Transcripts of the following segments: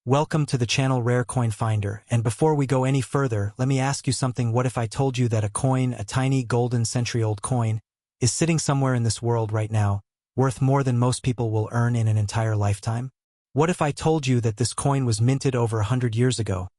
Welcome to the channel Rare Coin Finder, and before we go any further, let me ask you something. What if I told you that a coin, a tiny golden century-old coin, is sitting somewhere in this world right now, worth more than most people will earn in an entire lifetime? What if I told you that this coin was minted over 100 years ago,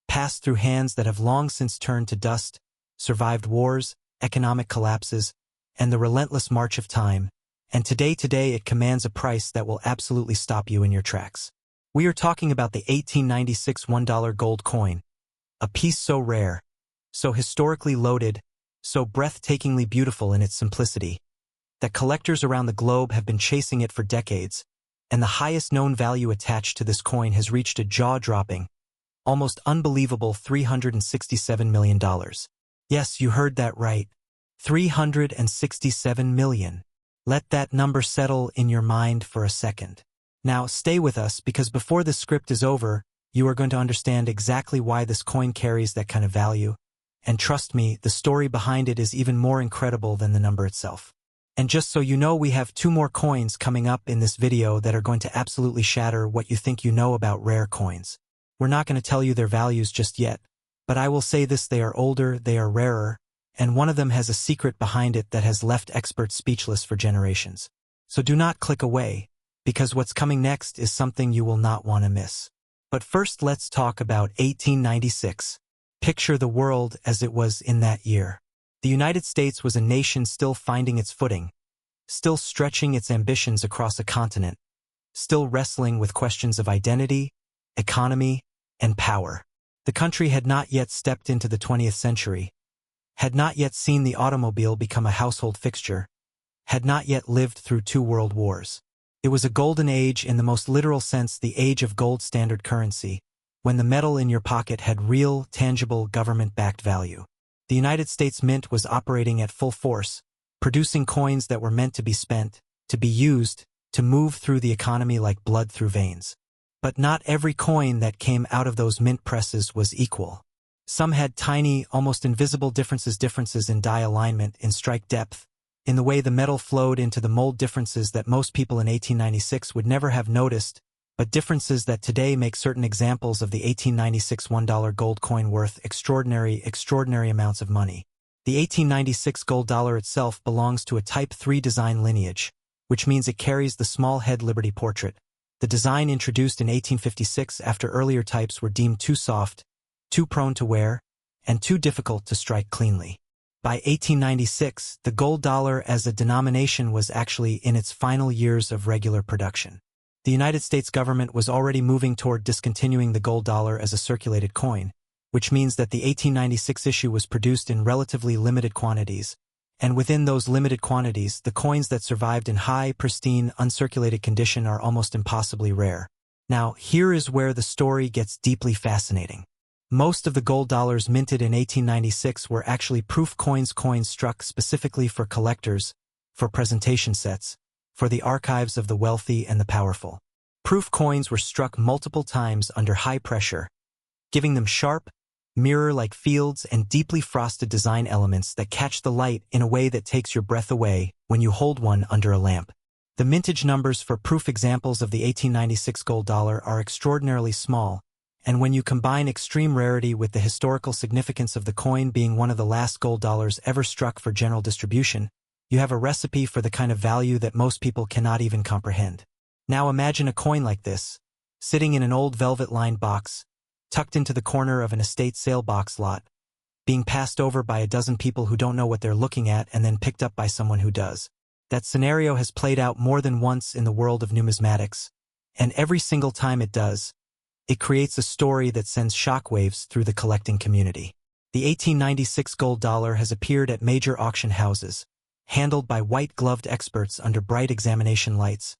passed through hands that have long since turned to dust, survived wars, economic collapses, and the relentless march of time, and today it commands a price that will absolutely stop you in your tracks? We are talking about the 1896 $1 gold coin, a piece so rare, so historically loaded, so breathtakingly beautiful in its simplicity, that collectors around the globe have been chasing it for decades, and the highest known value attached to this coin has reached a jaw-dropping, almost unbelievable $367 million. Yes, you heard that right. $367 million. Let that number settle in your mind for a second. Now, stay with us, because before this script is over, you are going to understand exactly why this coin carries that kind of value. And trust me, the story behind it is even more incredible than the number itself. And just so you know, we have 2 more coins coming up in this video that are going to absolutely shatter what you think you know about rare coins. We're not going to tell you their values just yet, but I will say this: they are older, they are rarer, and one of them has a secret behind it that has left experts speechless for generations. So do not click away, because what's coming next is something you will not want to miss. But first, let's talk about 1896. Picture the world as it was in that year. The United States was a nation still finding its footing, still stretching its ambitions across a continent, still wrestling with questions of identity, economy, and power. The country had not yet stepped into the 20th century, had not yet seen the automobile become a household fixture, had not yet lived through 2 world wars. It was a golden age in the most literal sense, the age of gold standard currency, when the metal in your pocket had real, tangible, government-backed value. The United States Mint was operating at full force, producing coins that were meant to be spent, to be used, to move through the economy like blood through veins. But not every coin that came out of those mint presses was equal. Some had tiny, almost invisible differences in die alignment, in strike depth, in the way the metal flowed into the mold, differences that most people in 1896 would never have noticed, but differences that today make certain examples of the 1896 $1 gold coin worth extraordinary amounts of money. The 1896 gold dollar itself belongs to a Type 3 design lineage, which means it carries the small head Liberty portrait, the design introduced in 1856 after earlier types were deemed too soft, too prone to wear, and too difficult to strike cleanly. By 1896, the gold dollar as a denomination was actually in its final years of regular production. The United States government was already moving toward discontinuing the gold dollar as a circulated coin, which means that the 1896 issue was produced in relatively limited quantities, and within those limited quantities, the coins that survived in high, pristine, uncirculated condition are almost impossibly rare. Now, here is where the story gets deeply fascinating. Most of the gold dollars minted in 1896 were actually proof coins struck specifically for collectors, for presentation sets, for the archives of the wealthy and the powerful. Proof coins were struck multiple times under high pressure, giving them sharp, mirror-like fields and deeply frosted design elements that catch the light in a way that takes your breath away when you hold one under a lamp. The mintage numbers for proof examples of the 1896 gold dollar are extraordinarily small, and when you combine extreme rarity with the historical significance of the coin being one of the last gold dollars ever struck for general distribution, you have a recipe for the kind of value that most people cannot even comprehend. Now imagine a coin like this, sitting in an old velvet-lined box, tucked into the corner of an estate sale box lot, being passed over by a dozen people who don't know what they're looking at and then picked up by someone who does. That scenario has played out more than once in the world of numismatics, and every single time it does, it creates a story that sends shockwaves through the collecting community. The 1896 gold dollar has appeared at major auction houses, handled by white-gloved experts under bright examination lights,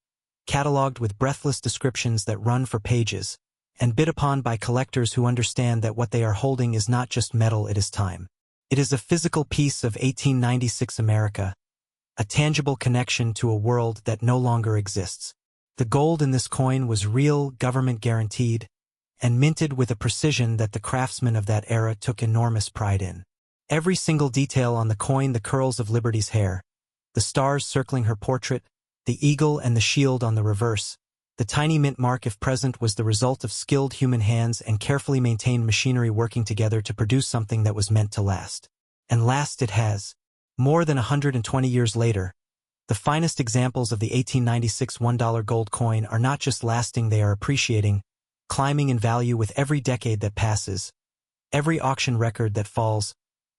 cataloged with breathless descriptions that run for pages, and bid upon by collectors who understand that what they are holding is not just metal, it is time. It is a physical piece of 1896 America, a tangible connection to a world that no longer exists. The gold in this coin was real, government-guaranteed, and minted with a precision that the craftsmen of that era took enormous pride in. Every single detail on the coin, the curls of Liberty's hair, the stars circling her portrait, the eagle and the shield on the reverse, The tiny mint mark, if present, was the result of skilled human hands and carefully maintained machinery working together to produce something that was meant to last. And last it has. More than 120 years later, the finest examples of the 1896 $1 gold coin are not just lasting, they are appreciating, climbing in value with every decade that passes, every auction record that falls,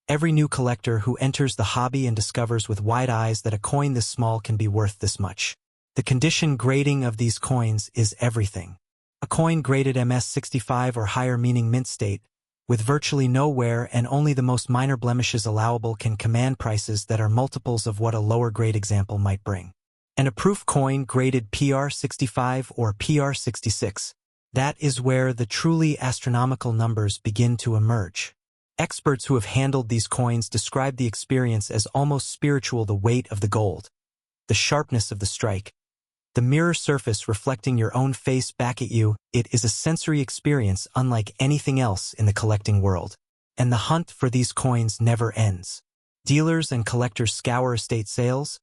every new collector who enters the hobby and discovers with wide eyes that a coin this small can be worth this much. The condition grading of these coins is everything. A coin graded MS65 or higher, meaning mint state, with virtually no wear and only the most minor blemishes allowable, can command prices that are multiples of what a lower grade example might bring. And a proof coin graded PR65 or PR66, that is where the truly astronomical numbers begin to emerge. Experts who have handled these coins describe the experience as almost spiritual: the weight of the gold, the sharpness of the strike, the mirror surface reflecting your own face back at you. It is a sensory experience unlike anything else in the collecting world. And the hunt for these coins never ends. Dealers and collectors scour estate sales,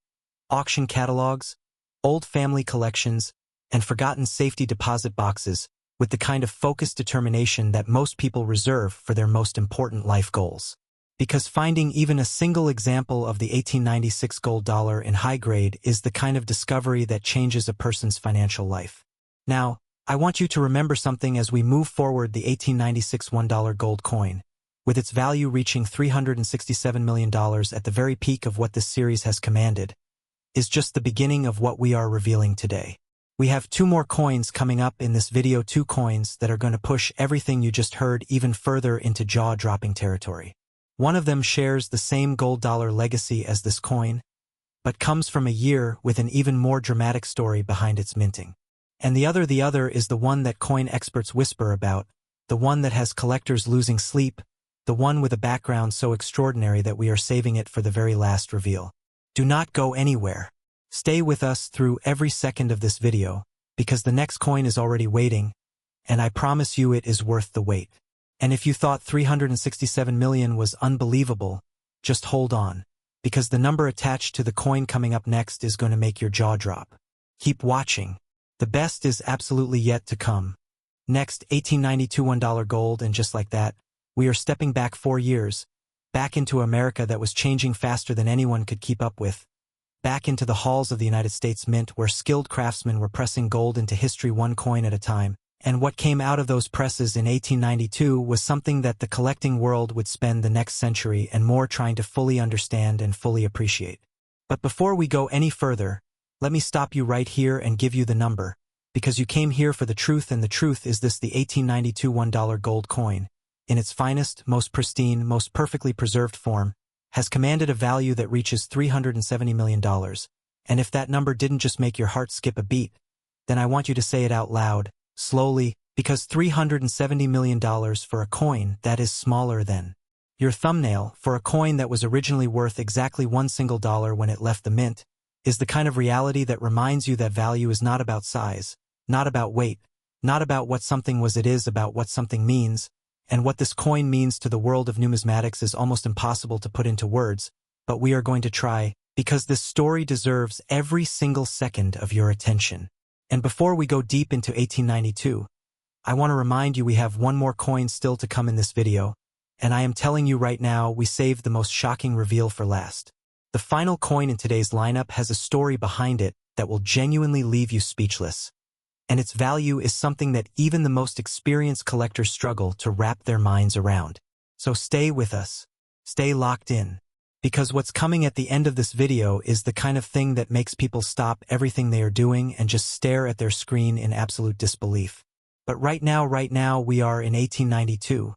auction catalogs, old family collections, and forgotten safety deposit boxes with the kind of focused determination that most people reserve for their most important life goals. Because finding even a single example of the 1896 gold dollar in high grade is the kind of discovery that changes a person's financial life. Now, I want you to remember something as we move forward. The 1896 $1 gold coin, with its value reaching $367 million at the very peak of what this series has commanded, is just the beginning of what we are revealing today. We have two more coins coming up in this video, two coins that are going to push everything you just heard even further into jaw-dropping territory. One of them shares the same gold dollar legacy as this coin, but comes from a year with an even more dramatic story behind its minting. And the other is the one that coin experts whisper about, the one that has collectors losing sleep, the one with a background so extraordinary that we are saving it for the very last reveal. Do not go anywhere. Stay with us through every second of this video, because the next coin is already waiting, and I promise you it is worth the wait. And if you thought 367 million was unbelievable, just hold on, because the number attached to the coin coming up next is going to make your jaw drop. Keep watching. The best is absolutely yet to come. Next, 1892 $1 gold, and just like that, we are stepping back 4 years, back into America that was changing faster than anyone could keep up with, back into the halls of the United States Mint where skilled craftsmen were pressing gold into history one coin at a time. And what came out of those presses in 1892 was something that the collecting world would spend the next century and more trying to fully understand and fully appreciate. But before we go any further, let me stop you right here and give you the number, because you came here for the truth, and the truth is this: the 1892 $1 gold coin, in its finest, most pristine, most perfectly preserved form, has commanded a value that reaches $370 million. And if that number didn't just make your heart skip a beat, then I want you to say it out loud, slowly, because $370 million for a coin that is smaller than your thumbnail, for a coin that was originally worth exactly $1 single when it left the mint, is the kind of reality that reminds you that value is not about size, not about weight, not about what something was. It is about what something means, and what this coin means to the world of numismatics is almost impossible to put into words, but we are going to try, because this story deserves every single second of your attention. And before we go deep into 1892, I want to remind you we have one more coin still to come in this video, and I am telling you right now, we saved the most shocking reveal for last. The final coin in today's lineup has a story behind it that will genuinely leave you speechless. And its value is something that even the most experienced collectors struggle to wrap their minds around. So stay with us. Stay locked in. Because what's coming at the end of this video is the kind of thing that makes people stop everything they are doing and just stare at their screen in absolute disbelief. But right now we are in 1892,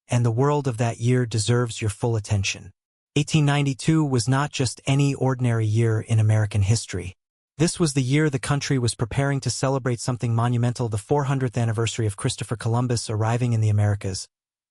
and the world of that year deserves your full attention. 1892 was not just any ordinary year in American history. This was the year the country was preparing to celebrate something monumental: the 400th anniversary of Christopher Columbus arriving in the Americas,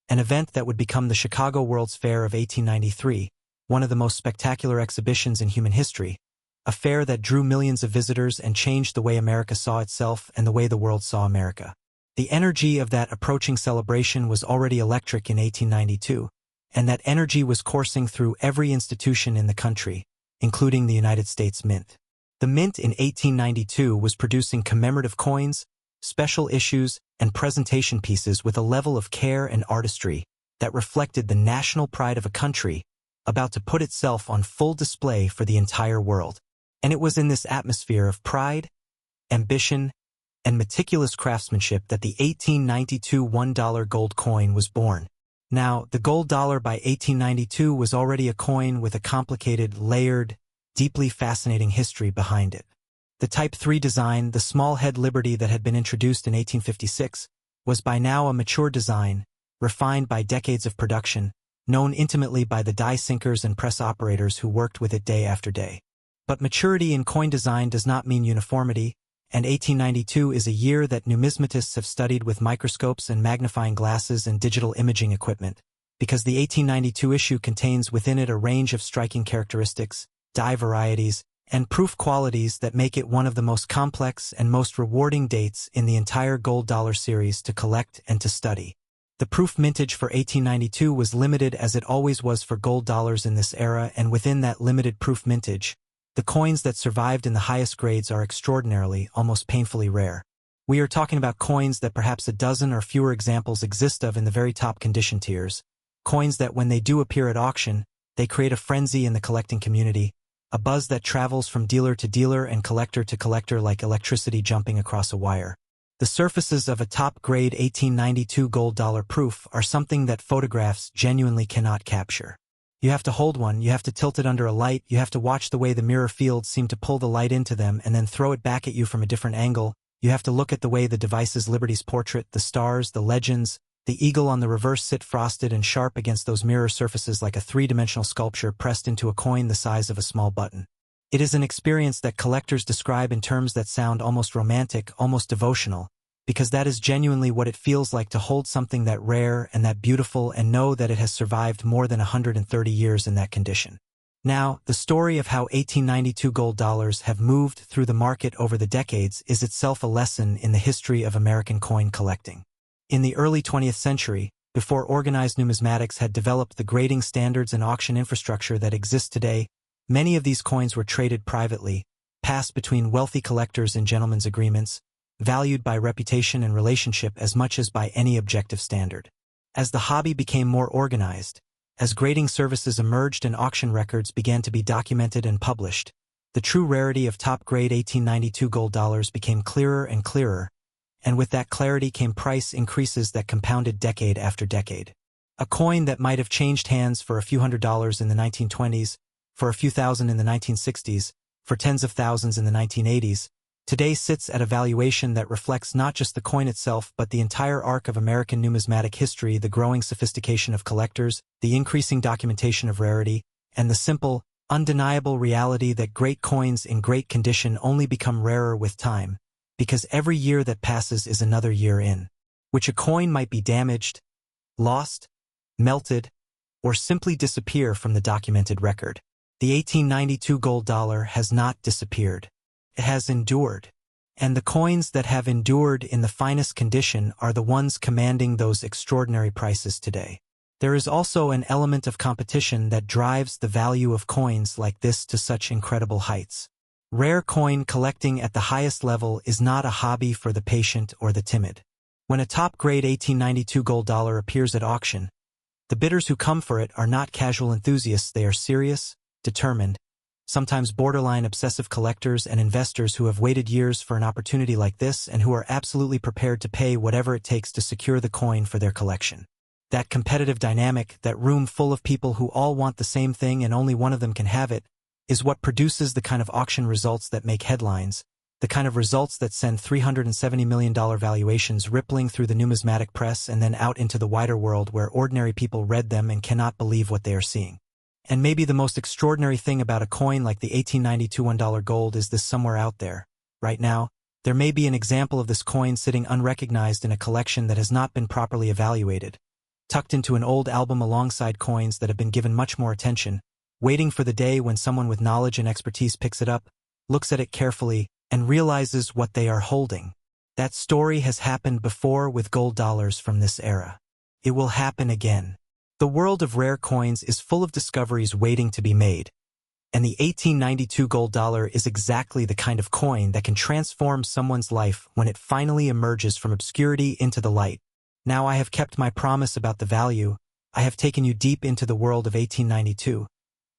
an event that would become the Chicago World's Fair of 1893, one of the most spectacular exhibitions in human history, a fair that drew millions of visitors and changed the way America saw itself and the way the world saw America. The energy of that approaching celebration was already electric in 1892, and that energy was coursing through every institution in the country, including the United States Mint. The mint in 1892 was producing commemorative coins, special issues, and presentation pieces with a level of care and artistry that reflected the national pride of a country about to put itself on full display for the entire world. And it was in this atmosphere of pride, ambition, and meticulous craftsmanship that the 1892 $1 gold coin was born. Now, the gold dollar by 1892 was already a coin with a complicated, layered, deeply fascinating history behind it. The Type 3 design, the small head Liberty that had been introduced in 1856, was by now a mature design, refined by decades of production, known intimately by the die sinkers and press operators who worked with it day after day. But maturity in coin design does not mean uniformity, and 1892 is a year that numismatists have studied with microscopes and magnifying glasses and digital imaging equipment, because the 1892 issue contains within it a range of striking characteristics, die varieties, and proof qualities that make it one of the most complex and most rewarding dates in the entire gold dollar series to collect and to study. The proof mintage for 1892 was limited as it always was for gold dollars in this era, and within that limited proof mintage, the coins that survived in the highest grades are extraordinarily, almost painfully rare. We are talking about coins that perhaps a dozen or fewer examples exist of in the very top condition tiers, coins that when they do appear at auction, they create a frenzy in the collecting community, a buzz that travels from dealer to dealer and collector to collector like electricity jumping across a wire. The surfaces of a top-grade 1892 gold dollar proof are something that photographs genuinely cannot capture. You have to hold one, you have to tilt it under a light, you have to watch the way the mirror fields seem to pull the light into them and then throw it back at you from a different angle, you have to look at the way the device's Liberty's portrait, the stars, the legends, the eagle on the reverse sit frosted and sharp against those mirror surfaces like a three-dimensional sculpture pressed into a coin the size of a small button. It is an experience that collectors describe in terms that sound almost romantic, almost devotional, because that is genuinely what it feels like to hold something that rare and that beautiful and know that it has survived more than 130 years in that condition. Now, the story of how 1892 gold dollars have moved through the market over the decades is itself a lesson in the history of American coin collecting. In the early 20th century, before organized numismatics had developed the grading standards and auction infrastructure that exists today, many of these coins were traded privately, passed between wealthy collectors in gentlemen's agreements, valued by reputation and relationship as much as by any objective standard. As the hobby became more organized, as grading services emerged and auction records began to be documented and published, the true rarity of top-grade 1892 gold dollars became clearer and clearer, and with that clarity came price increases that compounded decade after decade. A coin that might have changed hands for a few $100s in the 1920s, for a few thousand in the 1960s, for tens of thousands in the 1980s, today sits at a valuation that reflects not just the coin itself but the entire arc of American numismatic history, the growing sophistication of collectors, the increasing documentation of rarity, and the simple, undeniable reality that great coins in great condition only become rarer with time, because every year that passes is another year in which a coin might be damaged, lost, melted, or simply disappear from the documented record. The 1892 gold dollar has not disappeared. It has endured. And the coins that have endured in the finest condition are the ones commanding those extraordinary prices today. There is also an element of competition that drives the value of coins like this to such incredible heights. Rare coin collecting at the highest level is not a hobby for the patient or the timid. When a top-grade 1892 gold dollar appears at auction, the bidders who come for it are not casual enthusiasts, they are serious, determined, sometimes borderline obsessive collectors and investors who have waited years for an opportunity like this and who are absolutely prepared to pay whatever it takes to secure the coin for their collection. That competitive dynamic, that room full of people who all want the same thing and only one of them can have it, is what produces the kind of auction results that make headlines, the kind of results that send $370 million valuations rippling through the numismatic press and then out into the wider world where ordinary people read them and cannot believe what they are seeing. And maybe the most extraordinary thing about a coin like the 1892 $1 gold is this: somewhere out there, right now, there may be an example of this coin sitting unrecognized in a collection that has not been properly evaluated, tucked into an old album alongside coins that have been given much more attention, waiting for the day when someone with knowledge and expertise picks it up, looks at it carefully, and realizes what they are holding. That story has happened before with gold dollars from this era. It will happen again. The world of rare coins is full of discoveries waiting to be made, And the 1892 gold dollar is exactly the kind of coin that can transform someone's life when it finally emerges from obscurity into the light. Now I have kept my promise about the value. I have taken you deep into the world of 1892.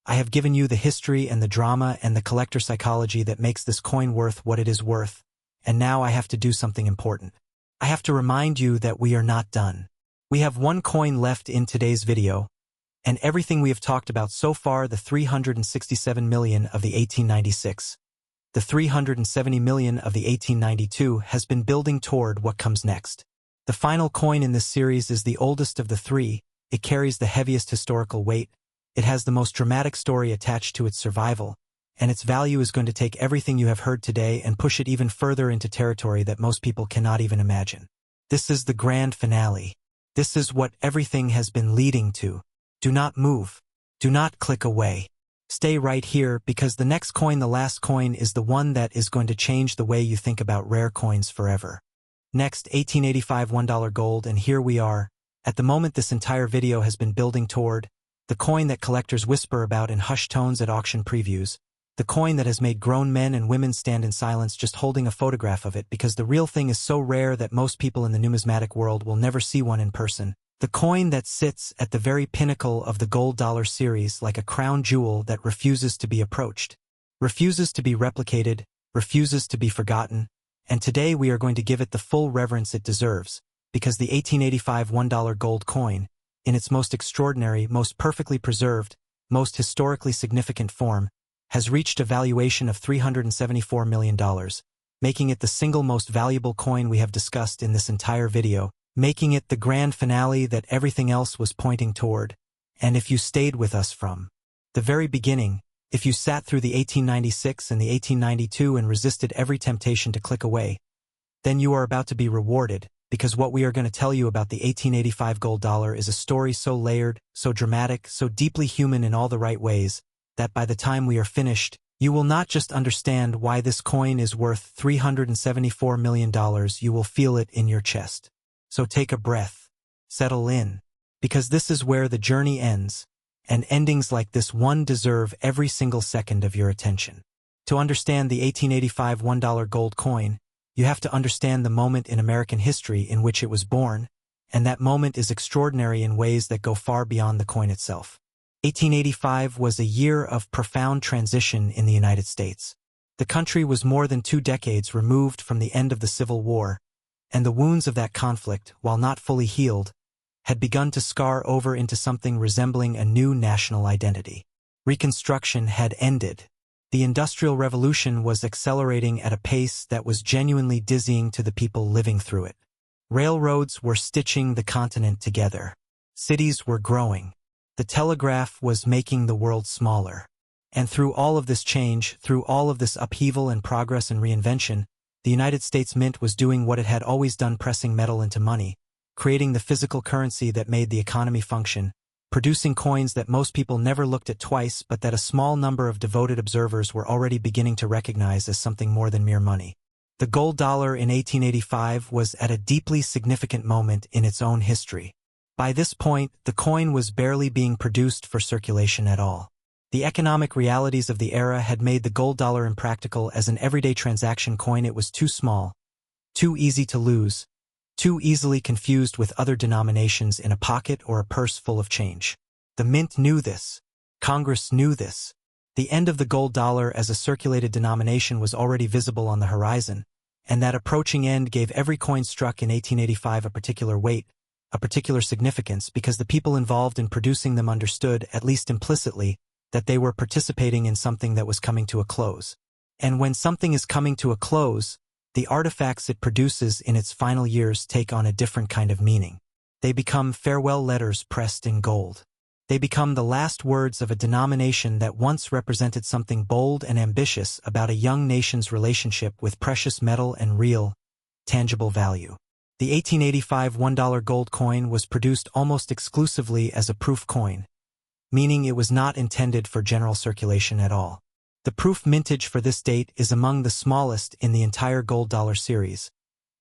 I have given you the history and the drama and the collector psychology that makes this coin worth what it is worth. And now I have to do something important. I have to remind you that we are not done. We have one coin left in today's video, and everything we have talked about so far, the 367 million of the 1896, the 370 million of the 1892 has been building toward what comes next. The final coin in this series is the oldest of the three. It carries the heaviest historical weight. It has the most dramatic story attached to its survival, and its value is going to take everything you have heard today and push it even further into territory that most people cannot even imagine. This is the grand finale. This is what everything has been leading to. Do not move. Do not click away. Stay right here because the next coin, the last coin, is the one that is going to change the way you think about rare coins forever. Next, 1885 $1 gold, and here we are. At the moment this entire video has been building toward, the coin that collectors whisper about in hushed tones at auction previews, the coin that has made grown men and women stand in silence just holding a photograph of it because the real thing is so rare that most people in the numismatic world will never see one in person. The coin that sits at the very pinnacle of the gold dollar series like a crown jewel that refuses to be approached, refuses to be replicated, refuses to be forgotten, and today we are going to give it the full reverence it deserves, because the 1885 $1 gold coin, in its most extraordinary, most perfectly preserved, most historically significant form, has reached a valuation of $374 million, making it the single most valuable coin we have discussed in this entire video, making it the grand finale that everything else was pointing toward. And if you stayed with us from the very beginning, if you sat through the 1896 and the 1892 and resisted every temptation to click away, then you are about to be rewarded, because what we are going to tell you about the 1885 gold dollar is a story so layered, so dramatic, so deeply human in all the right ways, that by the time we are finished, you will not just understand why this coin is worth $374 million, you will feel it in your chest. So take a breath, settle in, because this is where the journey ends, and endings like this one deserve every single second of your attention. To understand the 1885 $1 gold coin, you have to understand the moment in American history in which it was born, and that moment is extraordinary in ways that go far beyond the coin itself. 1885 was a year of profound transition in the United States. The country was more than 2 decades removed from the end of the Civil War, and the wounds of that conflict, while not fully healed, had begun to scar over into something resembling a new national identity. Reconstruction had ended. The Industrial Revolution was accelerating at a pace that was genuinely dizzying to the people living through it. Railroads were stitching the continent together. Cities were growing. The telegraph was making the world smaller. And through all of this change, through all of this upheaval and progress and reinvention, the United States Mint was doing what it had always done, pressing metal into money, creating the physical currency that made the economy function, producing coins that most people never looked at twice but that a small number of devoted observers were already beginning to recognize as something more than mere money. The gold dollar in 1885 was at a deeply significant moment in its own history. By this point, the coin was barely being produced for circulation at all. The economic realities of the era had made the gold dollar impractical as an everyday transaction coin. It was too small, too easy to lose, too easily confused with other denominations in a pocket or a purse full of change. The Mint knew this. Congress knew this. The end of the gold dollar as a circulated denomination was already visible on the horizon, and that approaching end gave every coin struck in 1885 a particular weight, a particular significance, because the people involved in producing them understood, at least implicitly, that they were participating in something that was coming to a close. And when something is coming to a close, the artifacts it produces in its final years take on a different kind of meaning. They become farewell letters pressed in gold. They become the last words of a denomination that once represented something bold and ambitious about a young nation's relationship with precious metal and real, tangible value. The 1885 $1 gold coin was produced almost exclusively as a proof coin, meaning it was not intended for general circulation at all. The proof mintage for this date is among the smallest in the entire gold dollar series,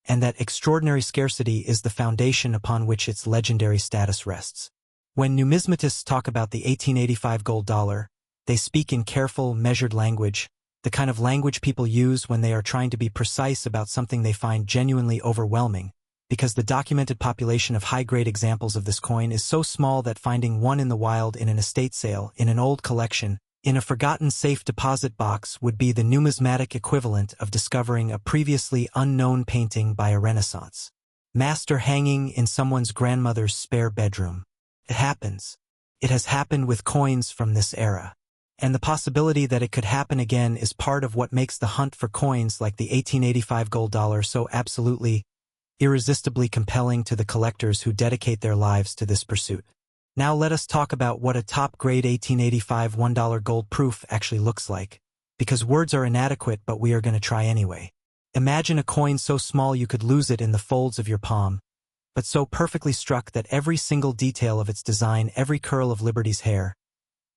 and that extraordinary scarcity is the foundation upon which its legendary status rests. When numismatists talk about the 1885 gold dollar, They speak in careful, measured language, the kind of language people use when they are trying to be precise about something they find genuinely overwhelming, because the documented population of high-grade examples of this coin is so small that finding one in the wild in an estate sale, in an old collection, in a forgotten safe deposit box would be the numismatic equivalent of discovering a previously unknown painting by a Renaissance master hanging in someone's grandmother's spare bedroom. It happens. It has happened with coins from this era. And the possibility that it could happen again is part of what makes the hunt for coins like the 1885 gold dollar so absolutely, irresistibly compelling to the collectors who dedicate their lives to this pursuit. Now let us talk about what a top-grade 1885 $1 gold proof actually looks like, because words are inadequate, but we are going to try anyway. Imagine a coin so small you could lose it in the folds of your palm, but so perfectly struck that every single detail of its design, every curl of Liberty's hair,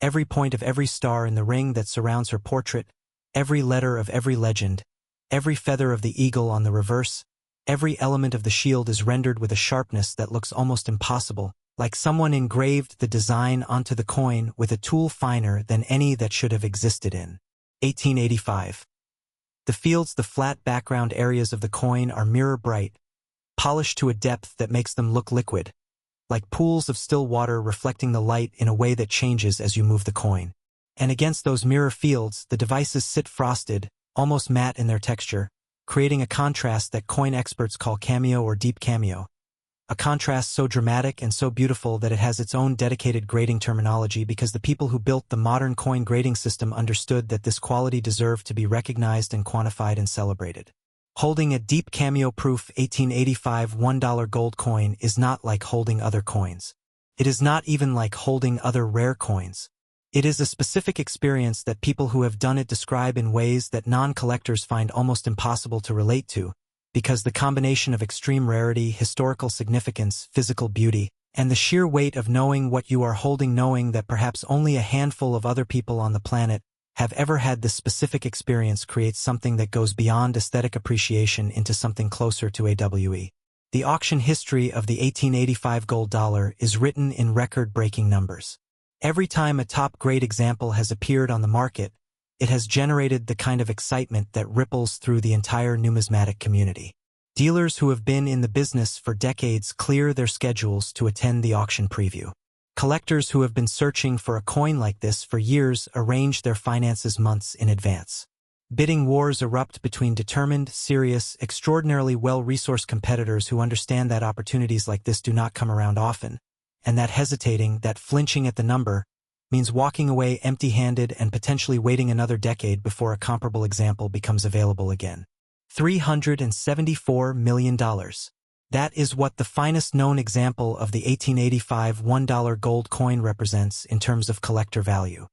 every point of every star in the ring that surrounds her portrait, every letter of every legend, every feather of the eagle on the reverse, every element of the shield is rendered with a sharpness that looks almost impossible, like someone engraved the design onto the coin with a tool finer than any that should have existed in 1885. The fields, the flat background areas of the coin are mirror bright, polished to a depth that makes them look liquid, like pools of still water reflecting the light in a way that changes as you move the coin. And against those mirror fields, the devices sit frosted, almost matte in their texture, creating a contrast that coin experts call cameo or deep cameo. A contrast so dramatic and so beautiful that it has its own dedicated grading terminology, because the people who built the modern coin grading system understood that this quality deserved to be recognized and quantified and celebrated. Holding a deep cameo-proof 1885 $1 gold coin is not like holding other coins. It is not even like holding other rare coins. It is a specific experience that people who have done it describe in ways that non-collectors find almost impossible to relate to, because the combination of extreme rarity, historical significance, physical beauty, and the sheer weight of knowing what you are holding, knowing that perhaps only a handful of other people on the planet have ever had this specific experience, creates something that goes beyond aesthetic appreciation into something closer to AWE. The auction history of the 1885 gold dollar is written in record-breaking numbers. Every time a top-grade example has appeared on the market, it has generated the kind of excitement that ripples through the entire numismatic community. Dealers who have been in the business for decades clear their schedules to attend the auction preview. Collectors who have been searching for a coin like this for years arrange their finances months in advance. Bidding wars erupt between determined, serious, extraordinarily well-resourced competitors who understand that opportunities like this do not come around often, and that hesitating, that flinching at the number, means walking away empty-handed and potentially waiting another decade before a comparable example becomes available again. $374 million. That is what the finest known example of the 1885 $1 gold coin represents in terms of collector value.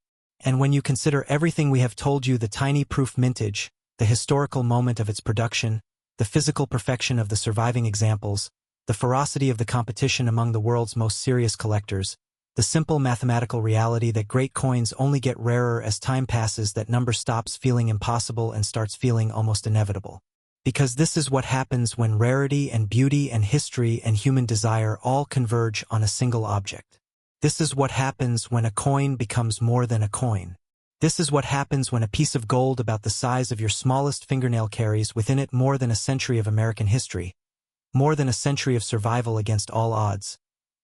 And when you consider everything we have told you, the tiny proof mintage, the historical moment of its production, the physical perfection of the surviving examples, the ferocity of the competition among the world's most serious collectors, the simple mathematical reality that great coins only get rarer as time passes, that number stops feeling impossible and starts feeling almost inevitable. Because this is what happens when rarity and beauty and history and human desire all converge on a single object. This is what happens when a coin becomes more than a coin. This is what happens when a piece of gold about the size of your smallest fingernail carries within it more than a century of American history, more than a century of survival against all odds,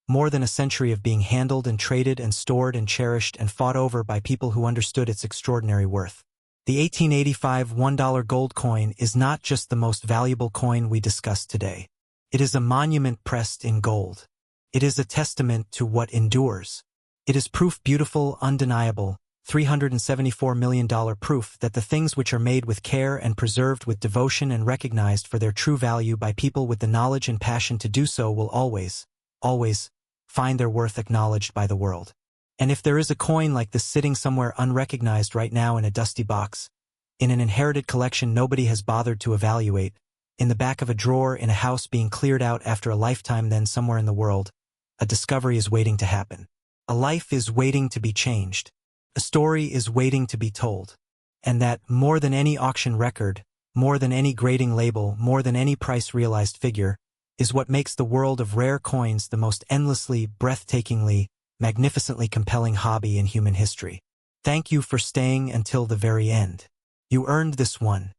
more than a century of being handled and traded and stored and cherished and fought over by people who understood its extraordinary worth. The 1885 $1 gold coin is not just the most valuable coin we discussed today. It is a monument pressed in gold. It is a testament to what endures. It is proof, beautiful, undeniable, $374 million proof that the things which are made with care and preserved with devotion and recognized for their true value by people with the knowledge and passion to do so will always, always find their worth acknowledged by the world. And if there is a coin like this sitting somewhere unrecognized right now in a dusty box, in an inherited collection nobody has bothered to evaluate, in the back of a drawer in a house being cleared out after a lifetime, then somewhere in the world, a discovery is waiting to happen. A life is waiting to be changed. A story is waiting to be told. And that, more than any auction record, more than any grading label, more than any price realized figure, is what makes the world of rare coins the most endlessly, breathtakingly, magnificently compelling hobby in human history. Thank you for staying until the very end. You earned this one.